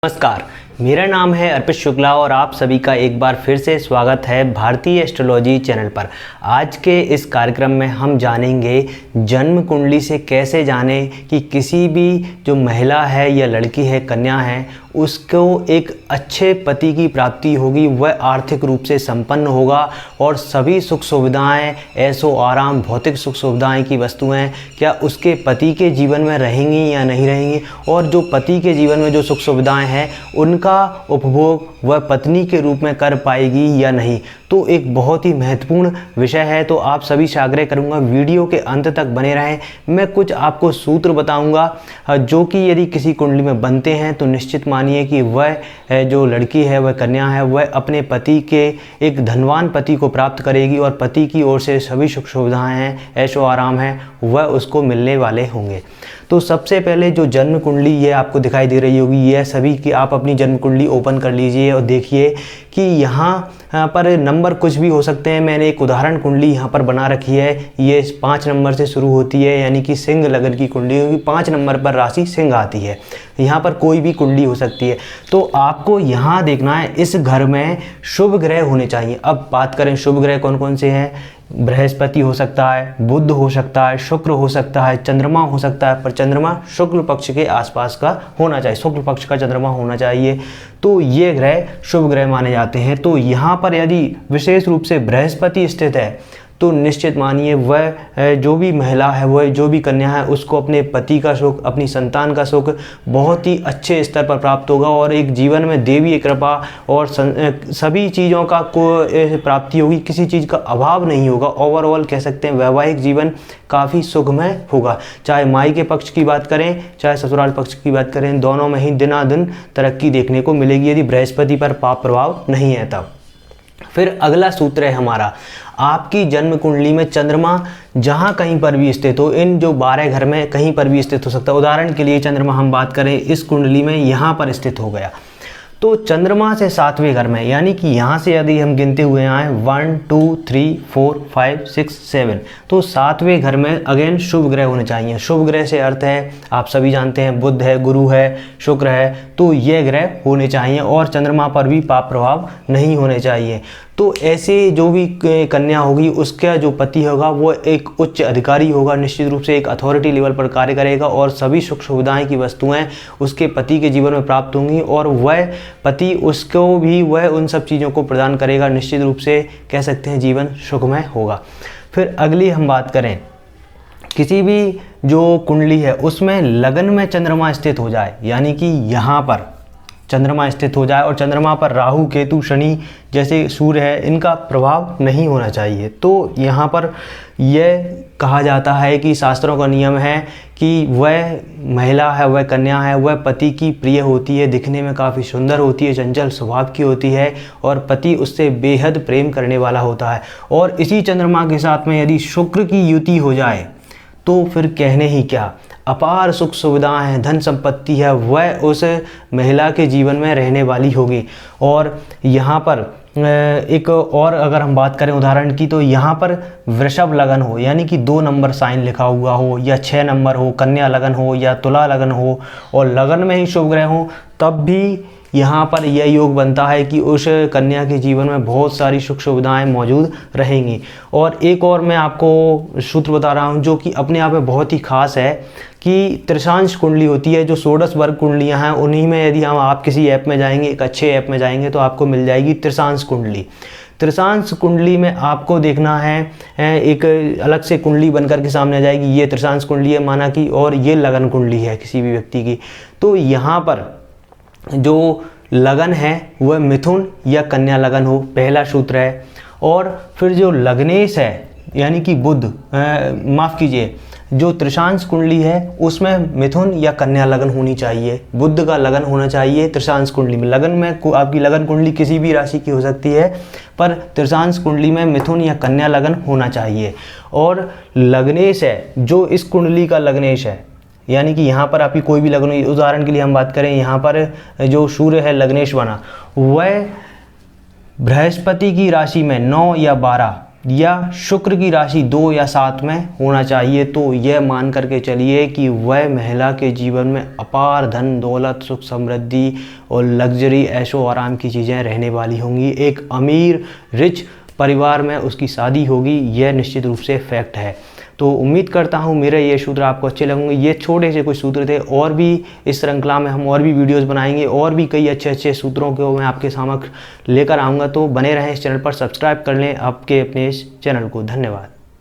नमस्कार, मेरा नाम है अर्पित शुक्ला और आप सभी का एक बार फिर से स्वागत है भारतीय एस्ट्रोलॉजी चैनल पर। आज के इस कार्यक्रम में हम जानेंगे जन्म कुंडली से कैसे जाने कि किसी भी जो महिला है या लड़की है, कन्या है, उसको एक अच्छे पति की प्राप्ति होगी, वह आर्थिक रूप से संपन्न होगा और सभी सुख सुविधाएं, ऐशो आराम, भौतिक सुख सुविधाएं की वस्तुएं क्या उसके पति के जीवन में रहेंगी या नहीं रहेंगी, और जो पति के जीवन में जो सुख सुविधाएं हैं उनका उपभोग वह पत्नी के रूप में कर पाएगी या नहीं। तो एक बहुत ही महत्वपूर्ण विषय है, तो आप सभी से आग्रह करूंगा वीडियो के अंत तक बने रहें। मैं कुछ आपको सूत्र बताऊंगा जो कि यदि किसी कुंडली में बनते हैं तो निश्चित मानिए कि वह जो लड़की है, वह कन्या है, वह अपने पति के एक धनवान पति को प्राप्त करेगी और पति की ओर से सभी सुख सुविधाएं हैं, ऐशो आराम है, वह उसको मिलने वाले होंगे। तो सबसे पहले जो जन्म कुंडली ये आपको दिखाई दे रही होगी, यह सभी की आप अपनी जन्म कुंडली ओपन कर लीजिए और देखिए कि यहाँ पर नंबर कुछ भी हो सकते हैं। मैंने एक उदाहरण कुंडली यहाँ पर बना रखी है, ये 5 नंबर से शुरू होती है, यानी कि सिंह लगन की कुंडली होगी। 5 नंबर पर राशि सिंह आती है। यहाँ पर कोई भी कुंडली हो सकती है। तो आपको यहाँ देखना है इस घर में शुभ ग्रह होने चाहिए। अब बात करें शुभ ग्रह कौन कौन से हैं, बृहस्पति हो सकता है, बुध हो सकता है, शुक्र हो सकता है, चंद्रमा हो सकता है, पर चंद्रमा शुक्ल पक्ष के आसपास का होना चाहिए, शुक्ल पक्ष का चंद्रमा होना चाहिए। तो ये ग्रह शुभ ग्रह माने जाते हैं। तो यहाँ पर यदि विशेष रूप से बृहस्पति स्थित है तो निश्चित मानिए वह जो भी महिला है, वह जो भी कन्या है, उसको अपने पति का सुख, अपनी संतान का सुख बहुत ही अच्छे स्तर पर प्राप्त होगा और एक जीवन में देवी कृपा और सभी चीज़ों का को प्राप्ति होगी, किसी चीज़ का अभाव नहीं होगा। ओवरऑल कह सकते हैं वैवाहिक जीवन काफ़ी सुखमय होगा। चाहे माई के पक्ष की बात करें, चाहे ससुराल पक्ष की बात करें, दोनों में ही दिनादिन तरक्की देखने को मिलेगी यदि बृहस्पति पर पाप प्रभाव नहीं है तब। फिर अगला सूत्र है हमारा, आपकी जन्म कुंडली में चंद्रमा जहाँ कहीं पर भी स्थित हो, इन जो 12 घर में कहीं पर भी स्थित हो सकता है। उदाहरण के लिए चंद्रमा हम बात करें, इस कुंडली में यहाँ पर स्थित हो गया, तो चंद्रमा से 7वें घर में, यानी कि यहाँ से यदि हम गिनते हुए आए 1 2 3 4 5 6 7, तो 7वें घर में अगेन शुभ ग्रह होने चाहिए। शुभ ग्रह से अर्थ है, आप सभी जानते हैं, बुध है, गुरु है, शुक्र है, तो ये ग्रह होने चाहिए और चंद्रमा पर भी पाप प्रभाव नहीं होने चाहिए। तो ऐसे जो भी कन्या होगी उसका जो पति होगा वो एक उच्च अधिकारी होगा, निश्चित रूप से एक अथॉरिटी लेवल पर कार्य करेगा और सभी सुख सुविधाएं की वस्तुएं उसके पति के जीवन में प्राप्त होंगी और वह पति उसको भी वह उन सब चीज़ों को प्रदान करेगा। निश्चित रूप से कह सकते हैं जीवन सुखमय होगा। फिर अगली हम बात करें, किसी भी जो कुंडली है उसमें लगन में चंद्रमा स्थित हो जाए, यानी कि यहाँ पर चंद्रमा स्थित हो जाए और चंद्रमा पर राहु, केतु, शनि जैसे सूर्य है, इनका प्रभाव नहीं होना चाहिए। तो यहाँ पर यह कहा जाता है कि शास्त्रों का नियम है कि वह महिला है, वह कन्या है, वह पति की प्रिय होती है, दिखने में काफ़ी सुंदर होती है, चंचल स्वभाव की होती है और पति उससे बेहद प्रेम करने वाला होता है। और इसी चंद्रमा के साथ में यदि शुक्र की युति हो जाए तो फिर कहने ही क्या, अपार सुख सुविधाएं हैं, धन संपत्ति है, वह उस महिला के जीवन में रहने वाली होगी। और यहाँ पर एक और अगर हम बात करें उदाहरण की, तो यहाँ पर वृषभ लगन हो, यानी कि 2 नंबर साइन लिखा हुआ हो, या 6 नंबर हो, कन्या लगन हो या तुला लगन हो और लगन में ही शुभ ग्रह हो, तब भी यहाँ पर यह योग बनता है कि उस कन्या के जीवन में बहुत सारी सुख सुविधाएं मौजूद रहेंगी। और एक और मैं आपको सूत्र बता रहा हूँ जो कि अपने आप में बहुत ही खास है कि त्रिशांश कुंडली होती है, जो 16 वर्ग कुंडलियाँ हैं, उन्हीं में यदि आप किसी ऐप में जाएंगे, एक अच्छे ऐप में जाएंगे, तो आपको मिल जाएगी त्रिशांश कुंडली। त्रिशांश कुंडली में आपको देखना है, एक अलग से कुंडली बनकर के सामने आ जाएगी, ये त्रिशांश कुंडली है माना कि, और ये लगन कुंडली है किसी भी व्यक्ति की। तो यहाँ पर जो लगन है वह मिथुन या कन्या लगन हो, पहला सूत्र है। और फिर जो लग्नेश है, यानी कि बुध, माफ़ कीजिए, जो त्रिशांश कुंडली है उसमें मिथुन या कन्या लगन होनी चाहिए, बुध का लगन होना चाहिए त्रिशांश कुंडली में। लगन में आपकी लगन कुंडली किसी भी राशि की हो सकती है, पर त्रिशांश कुंडली में मिथुन या कन्या लगन होना चाहिए। और लग्नेश है, जो इस कुंडली का लग्नेश है, यानी कि यहाँ पर आपकी कोई भी लग्न, उदाहरण के लिए हम बात करें, यहाँ पर जो सूर्य है लग्नेश बना, वह बृहस्पति की राशि में 9 या 12 या शुक्र की राशि 2 या 7 में होना चाहिए, तो यह मान करके चलिए कि वह महिला के जीवन में अपार धन दौलत सुख समृद्धि और लग्जरी ऐशो आराम की चीज़ें रहने वाली होंगी। एक अमीर रिच परिवार में उसकी शादी होगी, यह निश्चित रूप से फैक्ट है। तो उम्मीद करता हूँ मेरे ये सूत्र आपको अच्छे लगेंगे। ये छोटे से कुछ सूत्र थे, और भी इस श्रृंखला में हम और भी वीडियोस बनाएंगे और भी कई अच्छे अच्छे सूत्रों को मैं आपके समक्ष लेकर आऊँगा। तो बने रहें इस चैनल पर, सब्सक्राइब कर लें आपके अपने इस चैनल को। धन्यवाद।